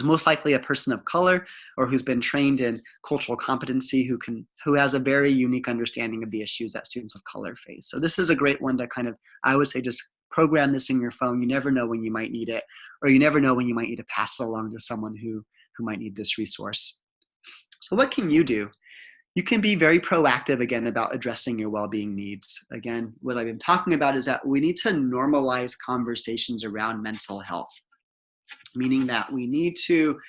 most likely a person of color or who's been trained in cultural competency, who has a very unique understanding of the issues that students of color face. So this is a great one to I would say, just program this in your phone. You never know when you might need it, or you never know when you might need to pass it along to someone who might need this resource. So what can you do? You can be very proactive, again, about addressing your well-being needs. Again, what I've been talking about is that we need to normalize conversations around mental health, meaning that we need to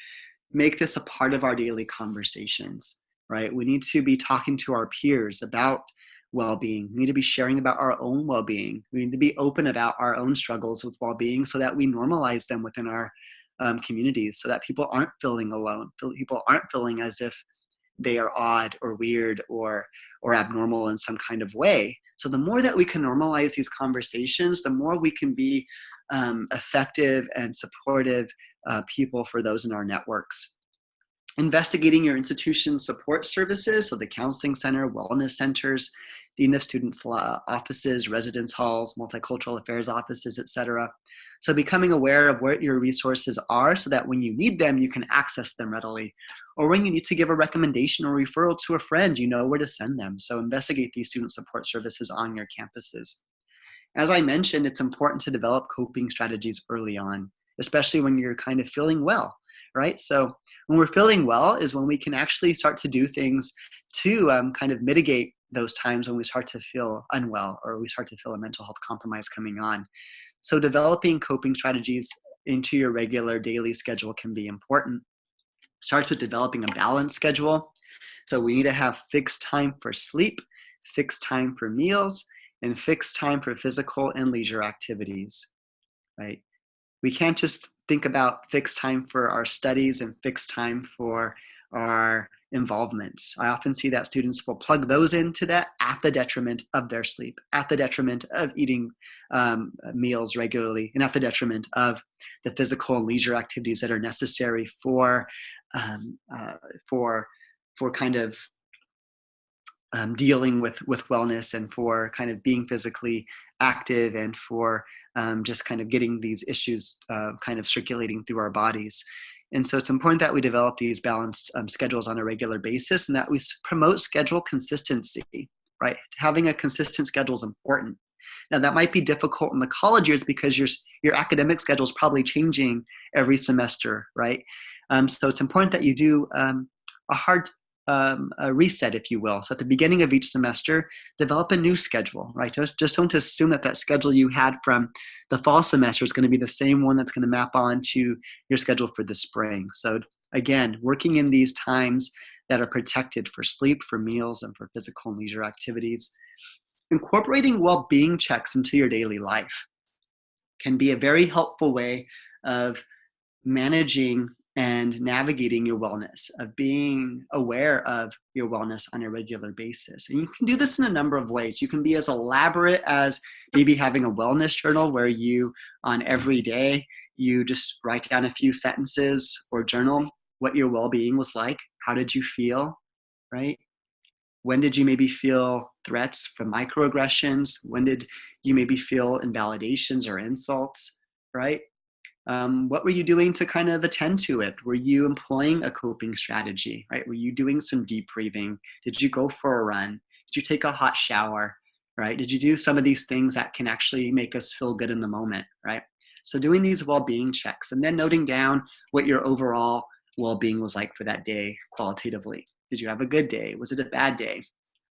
make this a part of our daily conversations, right? We need to be talking to our peers about well-being. We need to be sharing about our own well-being. We need to be open about our own struggles with well-being so that we normalize them within our communities, so that people aren't feeling alone. People aren't feeling as if they are odd or weird or abnormal in some kind of way. So the more that we can normalize these conversations, the more we can be effective and supportive people for those in our networks. Investigating your institution's support services, so the counseling center, wellness centers, dean of students offices, residence halls, multicultural affairs offices, etc. So becoming aware of where your resources are so that when you need them, you can access them readily. Or when you need to give a recommendation or referral to a friend, you know where to send them. So investigate these student support services on your campuses. As I mentioned, it's important to develop coping strategies early on, especially when you're kind of feeling well, right? So when we're feeling well is when we can actually start to do things to kind of mitigate those times when we start to feel unwell or we start to feel a mental health compromise coming on. So developing coping strategies into your regular daily schedule can be important. Starts with developing a balanced schedule. So we need to have fixed time for sleep, fixed time for meals, and fixed time for physical and leisure activities, right? We can't just think about fixed time for our studies and fixed time for our involvements. I often see that students will plug those into that at the detriment of their sleep, at the detriment of eating meals regularly, and at the detriment of the physical and leisure activities that are necessary for kind of dealing with wellness and for kind of being physically active and for just kind of getting these issues kind of circulating through our bodies. And so it's important that we develop these balanced schedules on a regular basis and that we promote schedule consistency, right? Having a consistent schedule is important. Now that might be difficult in the college years because your academic schedule is probably changing every semester, right? So it's important that you do a hard a reset, if you will. So at the beginning of each semester, develop a new schedule, right? Just don't assume that schedule you had from the fall semester is going to be the same one that's going to map on to your schedule for the spring. So again, working in these times that are protected for sleep, for meals, and for physical and leisure activities. Incorporating well-being checks into your daily life can be a very helpful way of managing and navigating your wellness, of being aware of your wellness on a regular basis. And you can do this in a number of ways. You can be as elaborate as maybe having a wellness journal where you, on every day, you just write down a few sentences or journal what your well-being was like. How did you feel, right? When did you maybe feel threats from microaggressions? When did you maybe feel invalidations or insults, right? What were you doing to kind of attend to it? Were you employing a coping strategy, right? Were you doing some deep breathing? Did you go for a run? Did you take a hot shower, right? Did you do some of these things that can actually make us feel good in the moment, right? So doing these well-being checks and then noting down what your overall well-being was like for that day qualitatively. Did you have a good day? Was it a bad day?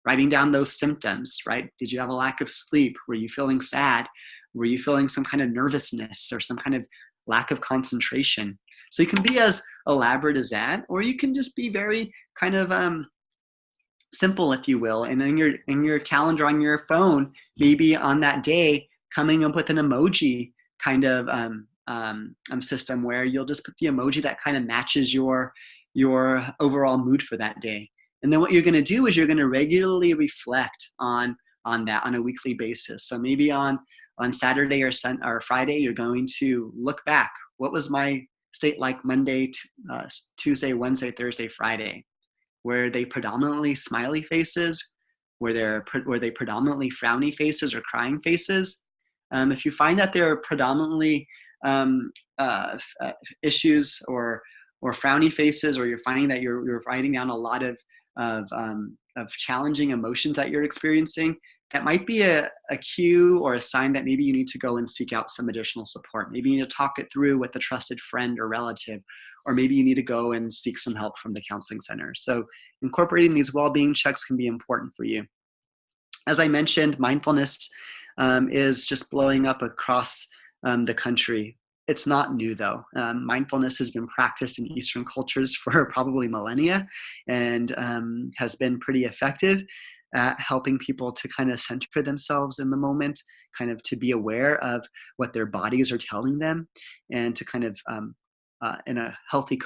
Writing down those symptoms, right? Did you have a lack of sleep? Were you feeling sad? Were you feeling some kind of nervousness or some kind of lack of concentration? So you can be as elaborate as that, or you can just be very kind of simple, if you will. And in your calendar on your phone, maybe on that day, coming up with an emoji kind of system where you'll just put the emoji that kind of matches your overall mood for that day. And then what you're going to do is you're going to regularly reflect on that on a weekly basis. So maybe on Saturday or Friday, you're going to look back. What was my state like Monday, Tuesday, Wednesday, Thursday, Friday? Were they predominantly smiley faces? Were they predominantly frowny faces or crying faces? If you find that there are predominantly issues or frowny faces, or you're finding that you're writing down a lot of challenging emotions that you're experiencing, that might be a cue or a sign that maybe you need to go and seek out some additional support. Maybe you need to talk it through with a trusted friend or relative, or maybe you need to go and seek some help from the counseling center. So incorporating these well-being checks can be important for you. As I mentioned, mindfulness is just blowing up across the country. It's not new, though. Mindfulness has been practiced in Eastern cultures for probably millennia and has been pretty effective at helping people to kind of center themselves in the moment, kind of to be aware of what their bodies are telling them, and to kind of in a healthy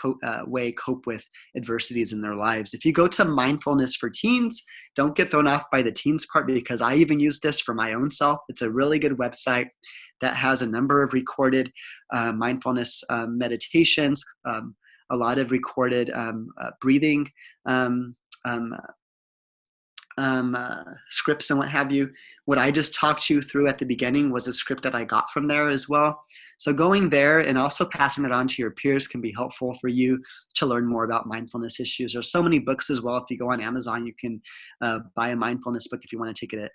way cope with adversities in their lives. If you go to Mindfulness for Teens, don't get thrown off by the teens part, because I even use this for my own self. It's a really good website that has a number of recorded mindfulness meditations, a lot of recorded breathing scripts and what have you. What I just talked you through at the beginning was a script that I got from there as well. So going there and also passing it on to your peers can be helpful for you to learn more about mindfulness issues. There's so many books as well. If you go on Amazon, you can buy a mindfulness book if you want to take it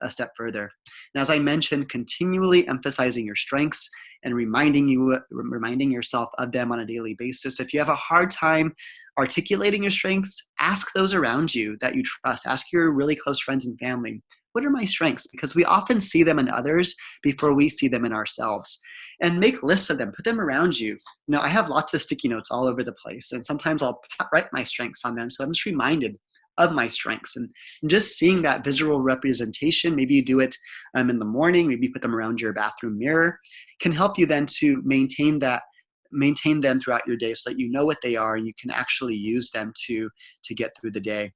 a step further. And as I mentioned, continually emphasizing your strengths and reminding yourself of them on a daily basis. If you have a hard time articulating your strengths, ask those around you that you trust. Ask your really close friends and family, what are my strengths? Because we often see them in others before we see them in ourselves. And make lists of them, put them around you. I have lots of sticky notes all over the place, and sometimes I'll write my strengths on them, so I'm just reminded of my strengths. And just seeing that visual representation, maybe you do it in the morning, maybe you put them around your bathroom mirror, can help you then to maintain them throughout your day so that you know what they are and you can actually use them to get through the day.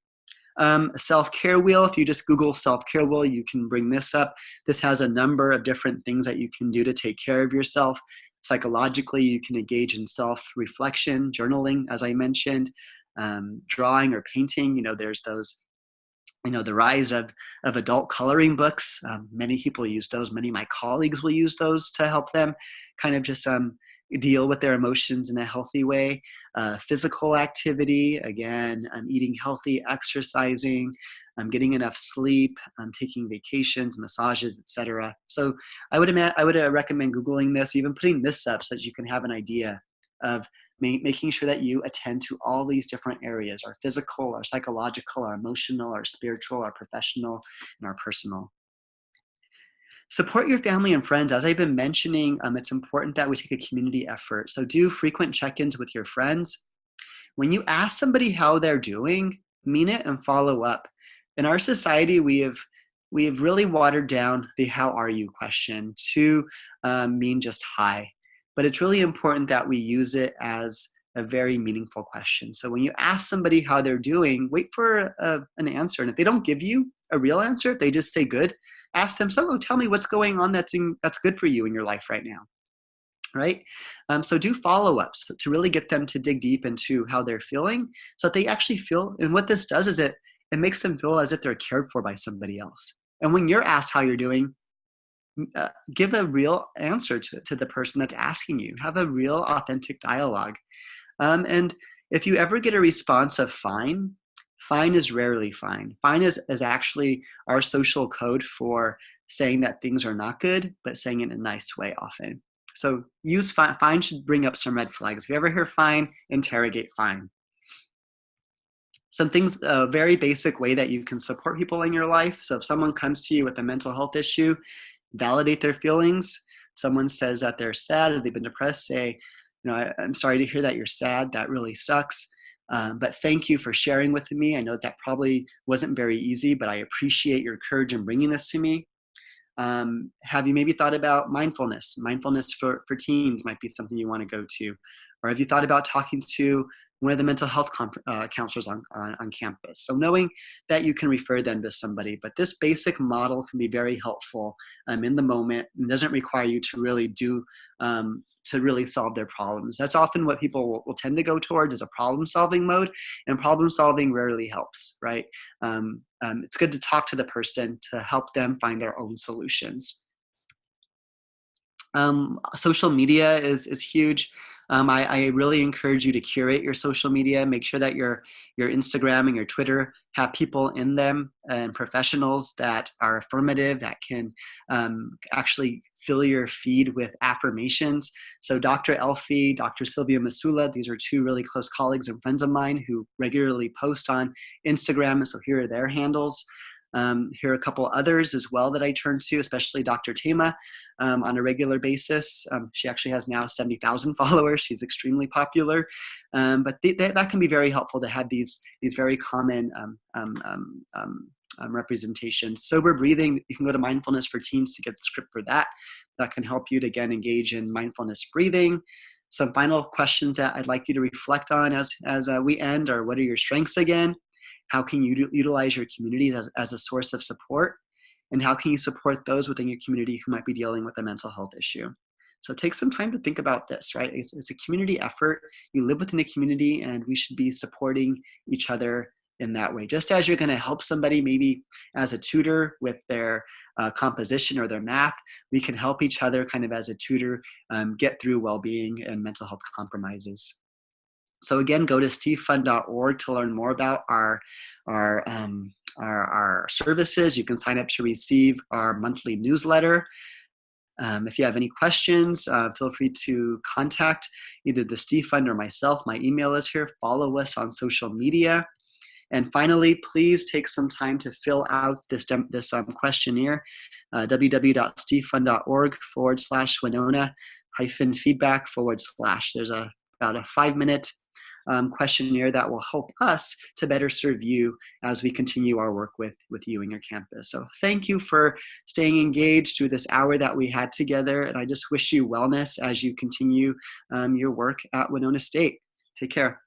Self-care wheel, if you just Google self-care wheel, you can bring this up. This has a number of different things that you can do to take care of yourself. Psychologically, you can engage in self-reflection, journaling, as I mentioned, drawing or painting. There's those, the rise of adult coloring books. Many people use those. Many of my colleagues will use those to help them kind of just deal with their emotions in a healthy way. Physical activity, again, eating healthy, exercising, getting enough sleep, taking vacations, massages, etc. So I would recommend Googling this, even putting this up so that you can have an idea of making sure that you attend to all these different areas: our physical, our psychological, our emotional, our spiritual, our professional, and our personal. Support your family and friends. As I've been mentioning, it's important that we take a community effort. So do frequent check-ins with your friends. When you ask somebody how they're doing, mean it and follow up. In our society, we have really watered down the "how are you" question to mean just hi. But it's really important that we use it as a very meaningful question. So when you ask somebody how they're doing, wait for an answer. And if they don't give you a real answer, if they just say good, ask them, so tell me what's going on that's good for you in your life right now, right? So do follow-ups to really get them to dig deep into how they're feeling so that they actually feel, and what this does is it makes them feel as if they're cared for by somebody else. And when you're asked how you're doing, give a real answer to the person that's asking you. Have a real authentic dialogue. And if you ever get a response of fine, fine is rarely fine. Fine is actually our social code for saying that things are not good, but saying it in a nice way often. So use fine. Fine should bring up some red flags. If you ever hear fine, interrogate fine. Some things, a very basic way that you can support people in your life. So if someone comes to you with a mental health issue, validate their feelings. Someone says that they're sad or they've been depressed, say, I'm sorry to hear that you're sad. That really sucks. But thank you for sharing with me. I know that probably wasn't very easy, but I appreciate your courage in bringing this to me. Have you maybe thought about mindfulness? Mindfulness for teens might be something you want to go to. Or have you thought about talking to one of the mental health counselors on campus? So knowing that you can refer them to somebody, but this basic model can be very helpful in the moment and doesn't require you to really to really solve their problems. That's often what people will tend to go towards, is a problem-solving mode, and problem-solving rarely helps, right? It's good to talk to the person to help them find their own solutions. Social media is huge. I really encourage you to curate your social media. Make sure that your Instagram and your Twitter have people in them and professionals that are affirmative, that can actually fill your feed with affirmations. So Dr. Elfie, Dr. Sylvia Masula, these are two really close colleagues and friends of mine who regularly post on Instagram. So here are their handles. Here are a couple others as well that I turn to, especially Dr. Tema on a regular basis. She actually has now 70,000 followers. She's extremely popular. But that can be very helpful to have these very common representations. Sober breathing, you can go to Mindfulness for Teens to get the script for that. That can help you to, again, engage in mindfulness breathing. Some final questions that I'd like you to reflect on as we end are, what are your strengths again? How can you utilize your community as a source of support? And how can you support those within your community who might be dealing with a mental health issue? So take some time to think about this, right? It's a community effort. You live within a community, and we should be supporting each other in that way. Just as you're going to help somebody maybe as a tutor with their composition or their math, we can help each other kind of as a tutor get through well-being and mental health compromises. So again, go to stevefund.org to learn more about our services. You can sign up to receive our monthly newsletter. If you have any questions, feel free to contact either the Steve Fund or myself. My email is here. Follow us on social media. And finally, please take some time to fill out this questionnaire, www.stevefund.org/Winona-feedback/. There's about a 5-minute questionnaire that will help us to better serve you as we continue our work with you and your campus. So thank you for staying engaged through this hour that we had together. And I just wish you wellness as you continue your work at Winona State. Take care.